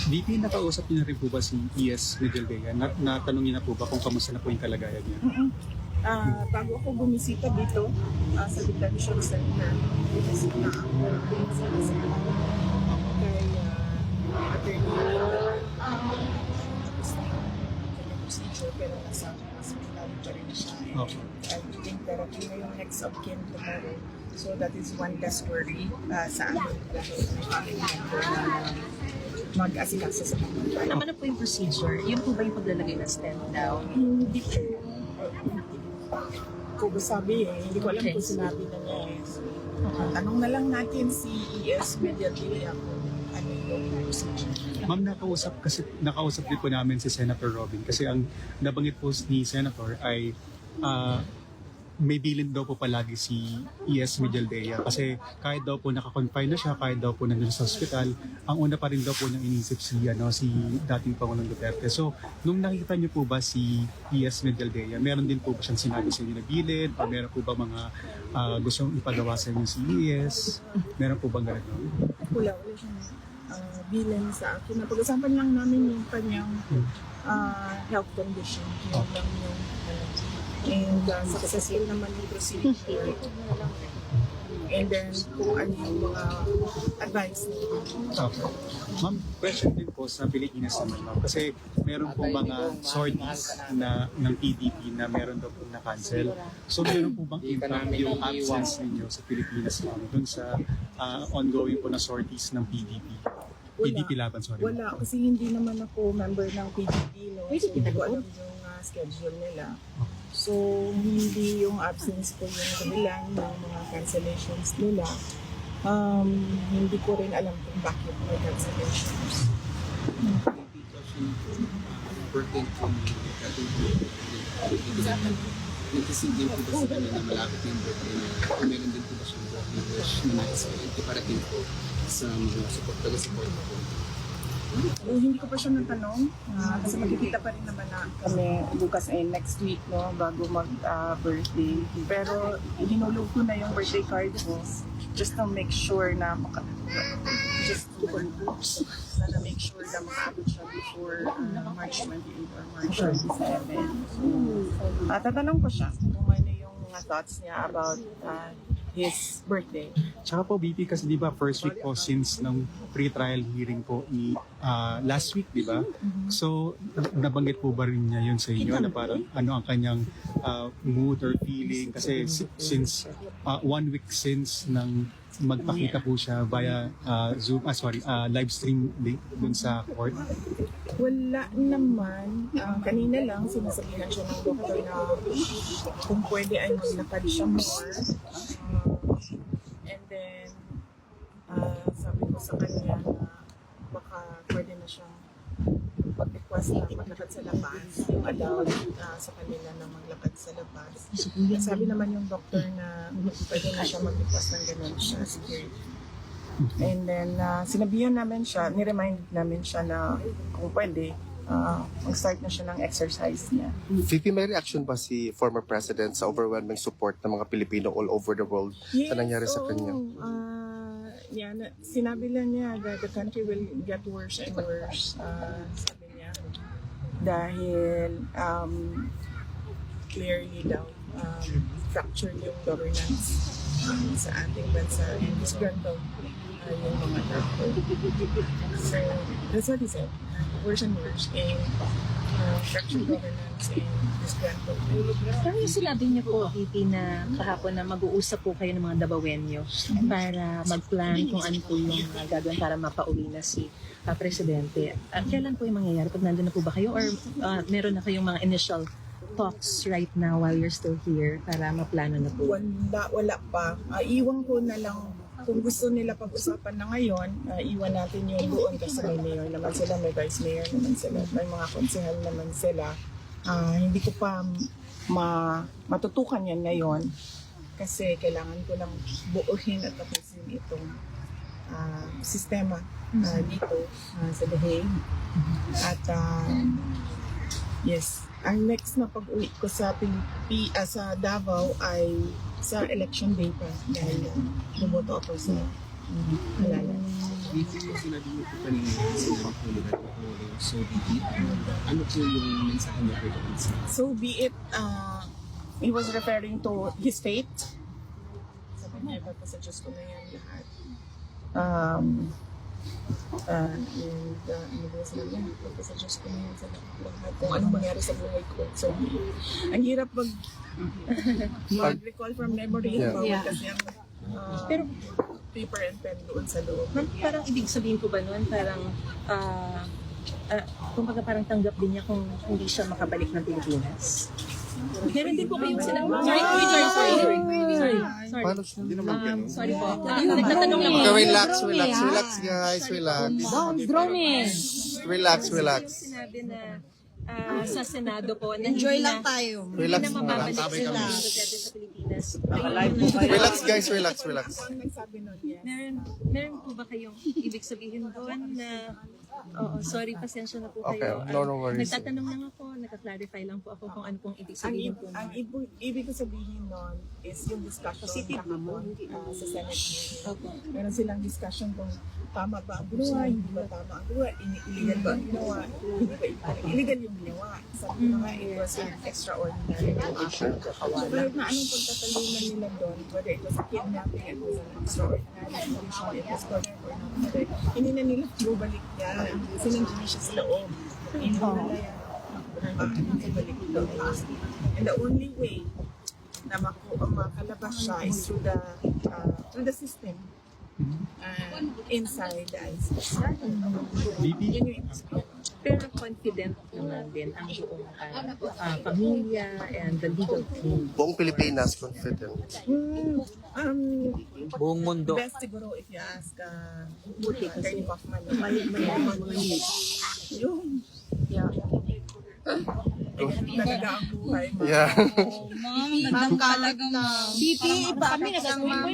VP, nakausap niyo na rin po ba si ES Medjaldea? Natanong niyo na po ba kung kamusta na po yung kalagayan niya? Bago ako bumisita dito sa detention center, bumisita ako sa kay attorney procedure, pero nasa hospital pa rin siya. Okay. I'm doing therapy na yung next of kin tomorrow. So that is one less worry sa amin dahil may family member na mag-asikaso sa pamilya. Ano po yung procedure? Yun po ba yung paglalagay ng stent daw? Hindi ko sabi hindi ko alam Okay. kung sinabi na niya tanong na lang natin si ES Medjaldea kung ano yung procedure. Ma'am, nakausap din po namin si Senator Robin kasi ang nabanggit po ni Senator ay may bilin daw po palagi si ES Medjaldea kasi kahit daw po nakakonfine na siya, kahit daw po nandun sa hospital, ang una pa rin daw po niyang inisip si dating Pangulong Duterte. So, nung nakita niyo po ba si ES Medjaldea, meron din po ba siyang sinabi sa inyo na bilin o meron po ba mga gustong ipagawa sa inyo si ES? Meron po bang gano'n? Wala siyang bilin sa akin. Napag-usapan lang namin yung kanyang health condition. Yun lang yung and successful naman yung procedure. And then kung ano yung mga advice niya. Okay. Ma'am, question din po sa Pilipinas naman, ma'am. Kasi meron po mga sorties ng PDP na meron daw po na-cancel. So meron po bang impact yung absence ninyo sa Pilipinas, ma'am, dun sa ongoing po na sorties ng PDP? PDP laban, sorry. Wala, kasi hindi naman ako member ng PDP. No? So, hindi ko alam yung schedule nila. So, hindi yung absence ko yung dahilan ng mga cancellations nila. Hindi ko rin alam kung bakit may cancellations. Important to nagkisig din po ba sa kanya na malapit na yung birthday niya? Kung meron din po ba siyang birthday wish na nais parating po sa mga taga-support po? Hindi ko pa siya natanong kasi magkikita pa rin naman na kami bukas next week no, bago mag-birthday. Pero hinulog ko na yung birthday card ko just to make sure na make sure na makaabot siya before March 28 or March 27. Tatanong ko siya kung ano yung mga thoughts niya about his birthday. Tsaka po, BP, kasi di ba first week po since ng pre-trial hearing po ni last week, di ba? So, nabanggit po ba rin niya yun sa inyo na parang ano ang kanyang mood or feeling? Kasi since 1 week since nang magpakita po siya via Zoom, live stream dun sa court. Wala naman. Kanina lang sinasabihan siya ng doktor na kung pwede ay maglakad siya more. And then, sabi ko sa kanya na baka pwede na siyang mag-request na maglakad sa labas. Yung allowed sa kanila na maglakad sa labas. Sabi naman yung doktor na pwede na siya mag-request ng ganun siya security. And then, sinabihan namin siya, niremind namin siya na kung pwede, mag-start na siya ng exercise niya. VP, may reaction ba si former President sa overwhelming support ng mga Pilipino all over the world sa nangyari sa kanya? Sinabi lang niya that the country will get worse and worse, sabi niya. Dahil clearly daw, fractured yung governance sa ating bansa and disgruntled yung mga tao. So, that's what he said. Worse and worse and fractured governance and disgruntled. Pero yung sinabi niyo po, VP, na kahapon na mag-uusap po kayo ng mga Dabawenyo para mag-plan kung ano po yung gagawin para mapauwi na si Presidente. Kailan po yung mangyayari? Pag nandun na po ba kayo? Or meron na kayong mga initial talks right now while you're still here para maplano na po? Wala pa. Iwan ko na lang kung gusto nila pag-usapan na ngayon, iwan natin yung doon kasi may mayor naman sila, may vice mayor naman sila, may mga konsehal naman sila. Hindi ko pa matutukan yan ngayon kasi kailangan ko lang buuhin at tapusin itong sistema dito sa The Hague. At yes, ang next na pag-uwi ko sa sa Davao ay sa election day pa dahil bumoto ako sa halalan. Dito yung sinabi niyo po kanina, sinabi po nila so be it. Ano po yung mensahe niya po doon sa So be it, he was referring to his fate. Sabi niya, ipapasuggest ko na yan lahat. Ano ba sinabi niya? Ipapasuggest ko na yan sa lahat. Kung anong mangyari sa buhay ko. So be it. Ang hirap mag-recall from memory. Yeah. Kasi ang Pero paper and pen doon sa loob. ma'am, parang ibig sabihin po ba nun, parang kumbaga parang tanggap din niya kung hindi siya makabalik ng Pilipinas? Meron din po kayong sinabi. Sorry. Paano siya? Hindi naman ganun. Sorry po. Nagtatanong lang Okay, ako. relax guys, relax. Relax. Sinabi na sa Senado po na Enjoy lang tayo. Hindi Relax na muna. mababalik sila sa Pilipinas. Relax guys, relax. Ang nagsabi nun, yes. Meron po ba kayong ibig sabihin doon na sorry, pasensya na po Okay, kayo. no worries. Nagtatanong lang ako, nagka-clarify lang po ako kung ano pong ibig Ang, sabihin po. ang ibig ko sabihin nun is yung discussion sa Senate hearing. Meron silang discussion kung tama ba ang ginawa, hindi ba tama ang ginawa, illegal ba ang ginawa, hindi ba illegal yung ginawa. Sabi ko nga, it was an extraordinary action. So kahit na anong pagtatalunan nila doon, whether it was a kidnapping, it was an extraordinary condition, it was murder or not, hindi na nila bubalik yan. Sinandiyan siya sa loob. Hindi nila yan. And the only way na makalabas siya is through the system inside the ICC. VP, Yun yung Pero confident naman din ang buong pamilya and the legal team. Buong Pilipinas, confident. Buong mundo. best siguro if you ask Attorney Kaufman. Yung talaga ang buhay. Yeah. BP, ipaabot lang, ma'am.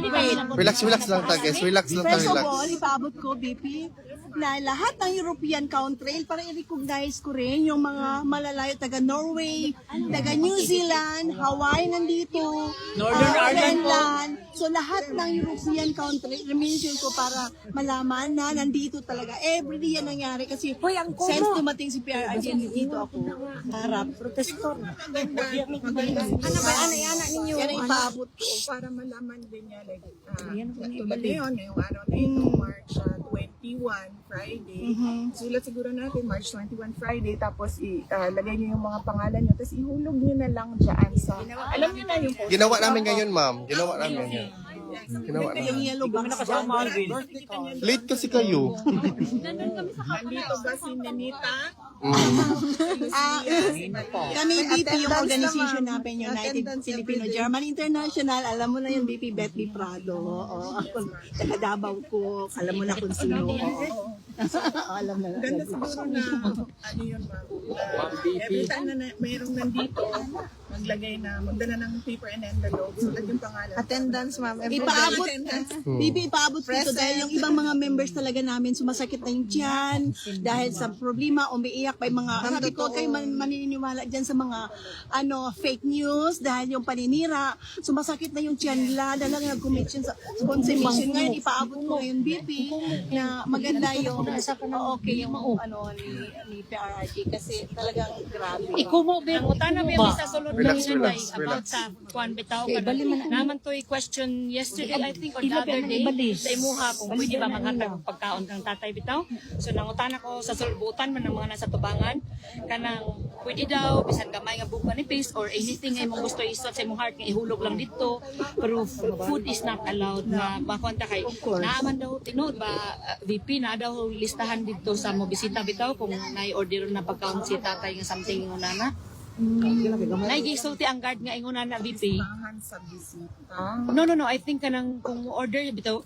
Relax lang tayo guys. Relax lang tayo, First of relax. all, ipaabot ko, BP, na lahat ng European country, para i-recognize ko rin yung mga malalayo, taga Norway, taga New Zealand, Hawaii nandito, Greenland. So lahat ng European country, i-mention ko para malaman na nandito talaga. Every day yan nangyari kasi since dumating si PRRD, dito ako harap. Protestor. Ano yan ninyo? Yan ang ipaabot ko. Para malaman din niya, like, tulad ngayon, ngayong araw na ito, March 21, Friday. Sulat siguro natin, March 21, Friday, tapos lagay niyo yung mga pangalan niyo, tapos ihulog niyo na lang dyan sa, alam niyo na yung post. Ginawa namin ngayon, ma'am. Ginawa namin ngayon. Yung yellow box. Late kasi kayo. Nandito ba si Nenita? Kami BP, yung organization namin, United Filipino German International, alam mo na yung BP Betty Prado. Oo, ako, taga Davao ko, alam mo na kung sino. Oo. Alam na. Ganda siguro na, ano yun ma'am, every time na mayroong nandito, magdala ng paper and envelope, sulat yung pangalan. Attendance, ma'am. Ipaabot, BP, ipaabot dito dahil yung ibang mga members talaga namin sumasakit na yung tiyan dahil sa problema, umiiyak pa yung mga, sabi ko, kayo maniniwala dyan sa mga fake news dahil yung paninira, sumasakit na yung tiyan nila dahil lang nag-commit yun sa consumption. Ngayon, ipaabot ko ngayon, BP, na maganda yung okay yung ni PRRD kasi talagang grabe. Ikumo ba mo tanan ba sa sulod Relax, ng relax, about relax. sa kuan bitaw ka naman to'y question yesterday I think or the other day sa imuha kung pwede ba maghatag og pagkaon kang tatay bitaw. So nangutan ako sa sulbutan man ng mga nasa tubangan kanang pwede daw bisan gamay nga buka ni face or anything ay mong gusto isot sa imong heart nga ihulog lang dito pero food is not allowed na makonta kay naaman daw tinud ba VP na daw listahan dito sa mo bisita bitaw kung nai-order na pagkaon si tatay nga something ingon na. Naigisulti ang guard nga ingon na VP. Listahan sa bisita. No, I think kanang kung order bitaw